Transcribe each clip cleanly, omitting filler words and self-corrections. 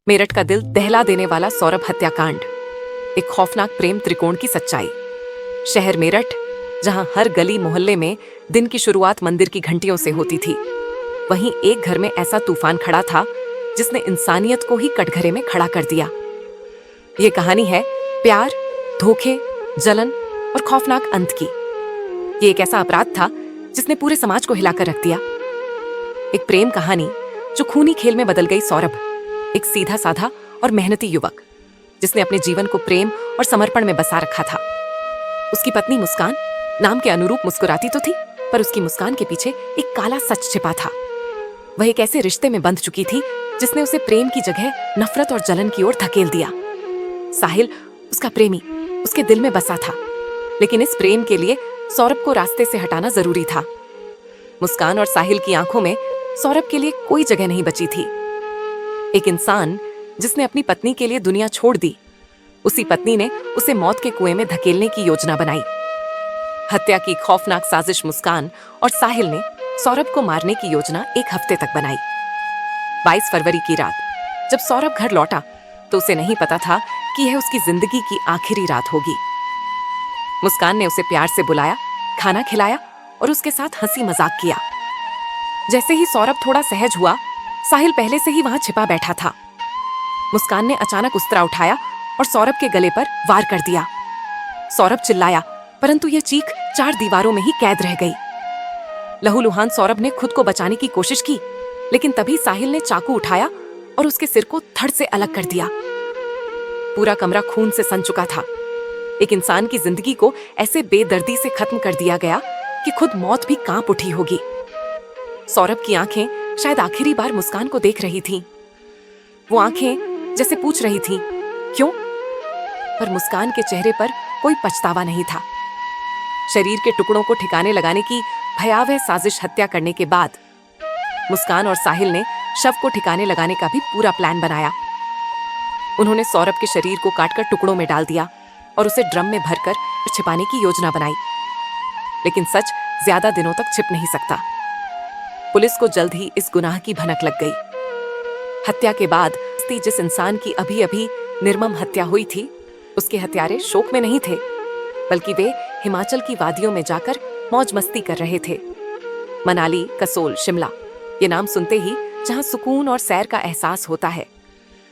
मेरठ का दिल दहला देने वाला सौरभ हत्याकांड, एक खौफनाक प्रेम त्रिकोण की सच्चाई। शहर मेरठ, जहां हर गली मोहल्ले में दिन की शुरुआत मंदिर की घंटियों से होती थी, वहीं एक घर में ऐसा तूफान खड़ा था जिसने इंसानियत को ही कटघरे में खड़ा कर दिया। ये कहानी है प्यार, धोखे, जलन और खौफनाक अंत की। ये एक ऐसा अपराध था जिसने पूरे समाज को हिलाकर रख दिया। एक प्रेम कहानी जो खूनी खेल में बदल गई। सौरभ एक सीधा साधा और मेहनती युवक जिसने अपने जीवन को प्रेम और समर्पण में बसा रखा था। उसकी पत्नी मुस्कान नाम के अनुरूप मुस्कुराती तो थी, पर उसकी मुस्कान के पीछे एक काला सच छिपा था। वह एक ऐसे रिश्ते में बंध चुकी थी जिसने उसे प्रेम की जगह नफरत और जलन की ओर धकेल दिया। साहिल, उसका प्रेमी, उसके दिल में बसा था, लेकिन इस प्रेम के लिए सौरभ को रास्ते से हटाना जरूरी था। मुस्कान और साहिल की आंखों में सौरभ के लिए कोई जगह नहीं बची थी। एक इंसान जिसने अपनी पत्नी के लिए दुनिया छोड़ दी, उसी पत्नी ने उसे मौत के कुएं में धकेलने की योजना बनाई। हत्या की खौफनाक साजिश मुस्कान और साहिल ने सौरभ को मारने की योजना एक हफ्ते तक बनाई। 22 फरवरी की रात जब सौरभ घर लौटा तो उसे नहीं पता था कि यह उसकी जिंदगी की आखिरी रात होगी। मुस्कान ने उसे प्यार से बुलाया, खाना खिलाया और उसके साथ हंसी मजाक किया। जैसे ही सौरभ थोड़ा सहज हुआ, साहिल पहले से ही वहां छिपा बैठा था। मुस्कान ने अचानक उस्तरा उठाया और सौरभ के गले पर वार कर दिया। सौरभ चिल्लाया, परंतु यह चीख 4 दीवारों में ही कैद रह गई। लहूलुहान सौरभ ने खुद को बचाने की कोशिश की, लेकिन तभी साहिल ने चाकू उठाया और उसके सिर को धड़ से अलग कर दिया। पूरा कमरा खून से सन चुका था। एक इंसान की जिंदगी को ऐसे बेदर्दी से खत्म कर दिया गया कि खुद मौत भी कांप उठी होगी। सौरभ की आंखें शायद आखिरी बार मुस्कान को देख रही थीं। वो आंखें जैसे पूछ रही थीं, क्यों? पर मुस्कान के चेहरे पर कोई पछतावा नहीं था। शरीर के टुकड़ों को ठिकाने लगाने की भयावह साजिश हत्या करने के बाद मुस्कान और साहिल ने शव को ठिकाने लगाने का भी पूरा प्लान बनाया। उन्होंने सौरभ के शरीर को काटकर टुकड़ों में डाल दिया और उसे ड्रम में भरकर छिपाने की योजना बनाई। लेकिन सच ज्यादा दिनों तक छिप नहीं सकता। पुलिस को जल्द ही इस गुनाह की भनक लग गई। हत्या के बाद जिस इंसान की अभी अभी निर्मम हत्या हुई थी, उसके हत्यारे शोक में नहीं थे, बल्कि वे हिमाचल की वादियों में जाकर मौज मस्ती कर रहे थे। मनाली, कसोल, शिमला, ये नाम सुनते ही जहां सुकून और सैर का एहसास होता है,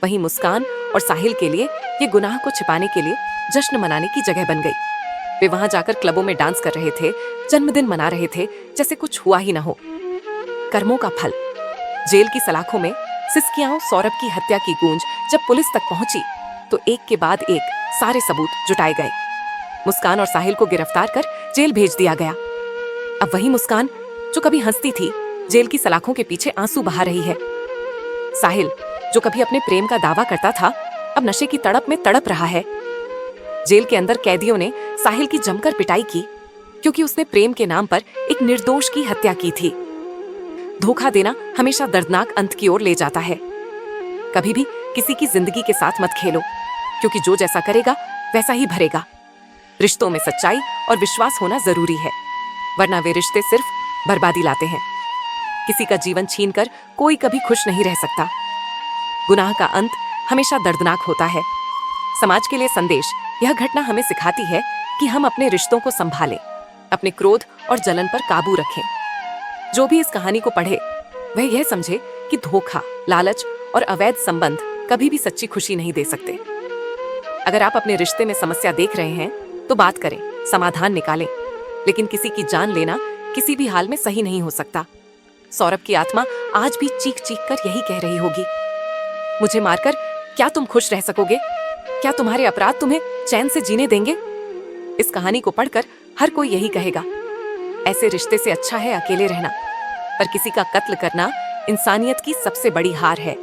वहीं मुस्कान और साहिल के लिए ये गुनाह को छिपाने के लिए जश्न मनाने की जगह बन गई। वे वहां जाकर क्लबों में डांस कर रहे थे, जन्मदिन मना रहे थे, जैसे कुछ हुआ ही ना हो। कर्मों का फल। जेल की सलाखों में सिसकियां सौरभ की हत्या की गूंज जब पुलिस तक पहुंची तो एक के बाद एक सारे सबूत जुटाए गए। मुस्कान और साहिल को गिरफ्तार कर जेल भेज दिया गया। अब वही मुस्कान जो कभी हंसती थी, जेल की सलाखों के पीछे आंसू बहा रही है। साहिल जो कभी अपने प्रेम का दावा करता था, अब नशे की तड़प में तड़प रहा है। जेल के अंदर कैदियों ने साहिल की जमकर पिटाई की क्योंकि उसने प्रेम के नाम पर एक निर्दोष की हत्या की थी। धोखा देना हमेशा दर्दनाक अंत की ओर ले जाता है। कभी भी किसी की जिंदगी के साथ मत खेलो, क्योंकि जो जैसा करेगा वैसा ही भरेगा। रिश्तों में सच्चाई और विश्वास होना जरूरी है, वरना वे रिश्ते सिर्फ बर्बादी लाते हैं। किसी का जीवन छीनकर कोई कभी खुश नहीं रह सकता। गुनाह का अंत हमेशा दर्दनाक होता है। समाज के लिए संदेश, यह घटना हमें सिखाती है कि हम अपने रिश्तों को संभालें, अपने क्रोध और जलन पर काबू रखें। जो भी इस कहानी को पढ़े वह यह समझे कि धोखा, लालच और अवैध संबंध कभी भी सच्ची खुशी नहीं दे सकते। अगर आप अपने रिश्ते में समस्या देख रहे हैं तो बात करें, समाधान निकालें, लेकिन किसी की जान लेना किसी भी हाल में सही नहीं हो सकता। सौरभ की आत्मा आज भी चीख चीख कर यही कह रही होगी, मुझे मारकर क्या तुम खुश रह सकोगे? क्या तुम्हारे अपराध तुम्हें चैन से जीने देंगे? इस कहानी को पढ़कर हर कोई यही कहेगा, ऐसे रिश्ते से अच्छा है अकेले रहना। पर किसी का कत्ल करना इंसानियत की सबसे बड़ी हार है।